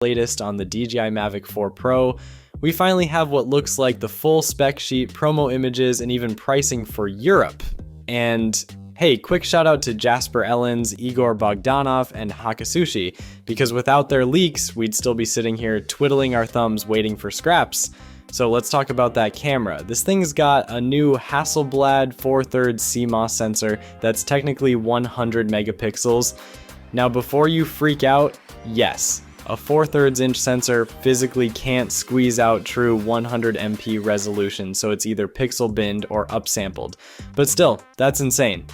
latest on the Dji Mavic 4 Pro, we finally have what looks like the full spec sheet, promo images, and even pricing for Europe. And hey, quick shout out to Jasper Ellens, Igor Bogdanov, and Hakasushi, because without their leaks, we'd still be sitting here twiddling our thumbs waiting for scraps. So let's talk about that camera. This thing's got a new Hasselblad 4/3 CMOS sensor that's technically 100 megapixels. Now before you freak out, yes, a 4/3 inch sensor physically can't squeeze out true 100 MP resolution, so it's either pixel binned or upsampled. But still, that's insane.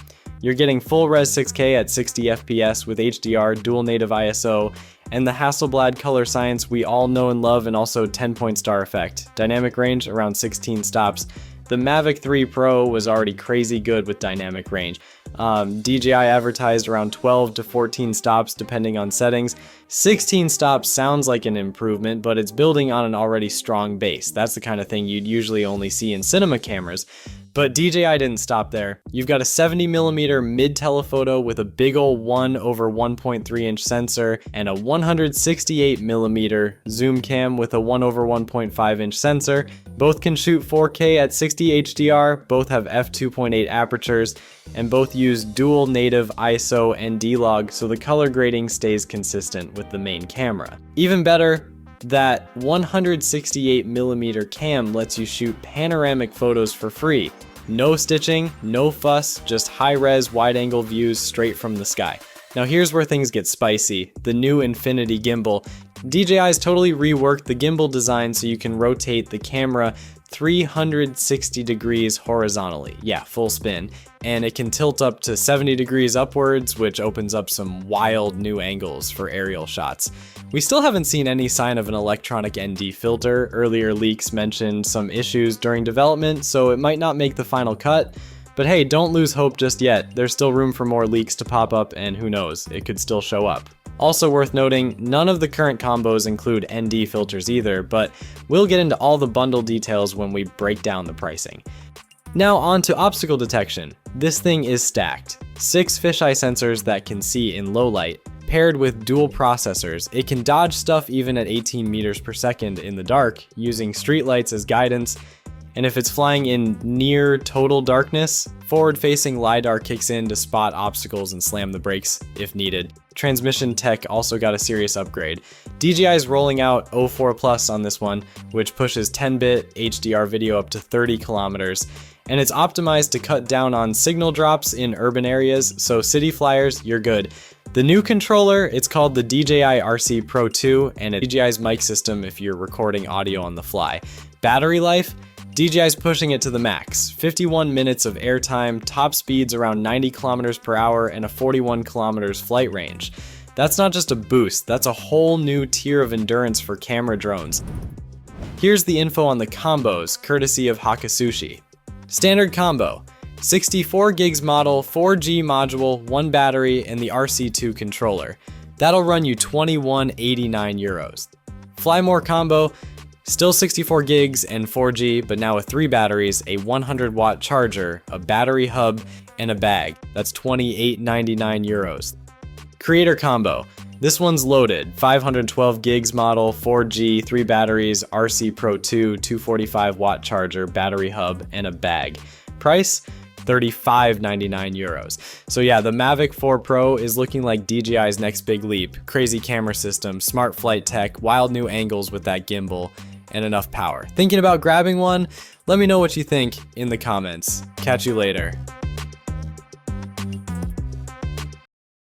You're getting full res 6K at 60 FPS with HDR, dual native ISO, and the Hasselblad color science we all know and love, and also 10-point star effect. Dynamic range around 16 stops. The Mavic 3 Pro was already crazy good with dynamic range. DJI advertised around 12 to 14 stops depending on settings. 16 stops sounds like an improvement, but it's building on an already strong base. That's the kind of thing you'd usually only see in cinema cameras. But DJI didn't stop there. You've got a 70mm mid telephoto with a big ol' 1/1.3 inch sensor and a 168mm zoom cam with a 1/1.5 inch sensor. Both can shoot 4K at 60 HDR, both have f2.8 apertures, and both use dual native ISO and D-Log, so the color grading stays consistent with the main camera. Even better, that 168mm cam lets you shoot panoramic photos for free. No stitching, no fuss, just high-res wide-angle views straight from the sky. Now here's where things get spicy, the new Infinity gimbal. DJI's totally reworked the gimbal design so you can rotate the camera 360 degrees horizontally. Yeah, full spin. And it can tilt up to 70 degrees upwards, which opens up some wild new angles for aerial shots. We still haven't seen any sign of an electronic ND filter. Earlier leaks mentioned some issues during development, so it might not make the final cut. But hey, don't lose hope just yet. There's still room for more leaks to pop up, and who knows, it could still show up. Also worth noting, none of the current combos include ND filters either, but we'll get into all the bundle details when we break down the pricing. Now on to obstacle detection. This thing is stacked. 6 fisheye sensors that can see in low light. Paired with dual processors, it can dodge stuff even at 18 meters per second in the dark, using streetlights as guidance. And if it's flying in near total darkness, forward-facing LiDAR kicks in to spot obstacles and slam the brakes if needed. Transmission tech also got a serious upgrade. DJI is rolling out O4 Plus on this one, which pushes 10-bit HDR video up to 30 kilometers. And it's optimized to cut down on signal drops in urban areas, so city flyers, you're good. The new controller, it's called the DJI RC Pro 2, and it's DJI's mic system if you're recording audio on the fly. Battery life? DJI's pushing it to the max. 51 minutes of airtime, top speeds around 90 kilometers per hour, and a 41 kilometers flight range. That's not just a boost, that's a whole new tier of endurance for camera drones. Here's the info on the combos, courtesy of Hakasushi. Standard combo, 64 gigs model, 4G module, 1 battery, and the RC2 controller. That'll run you €21.89. Fly more combo, still 64 gigs and 4G, but now with 3 batteries, a 100-watt charger, a battery hub, and a bag. That's €28.99. Creator combo. This one's loaded. 512 gigs model, 4G, 3 batteries, RC Pro 2, 245-watt charger, battery hub, and a bag. Price? €35.99. So yeah, the Mavic 4 Pro is looking like DJI's next big leap. Crazy camera system, smart flight tech, wild new angles with that gimbal, and enough power. Thinking about grabbing one? Let me know what you think in the comments. Catch you later.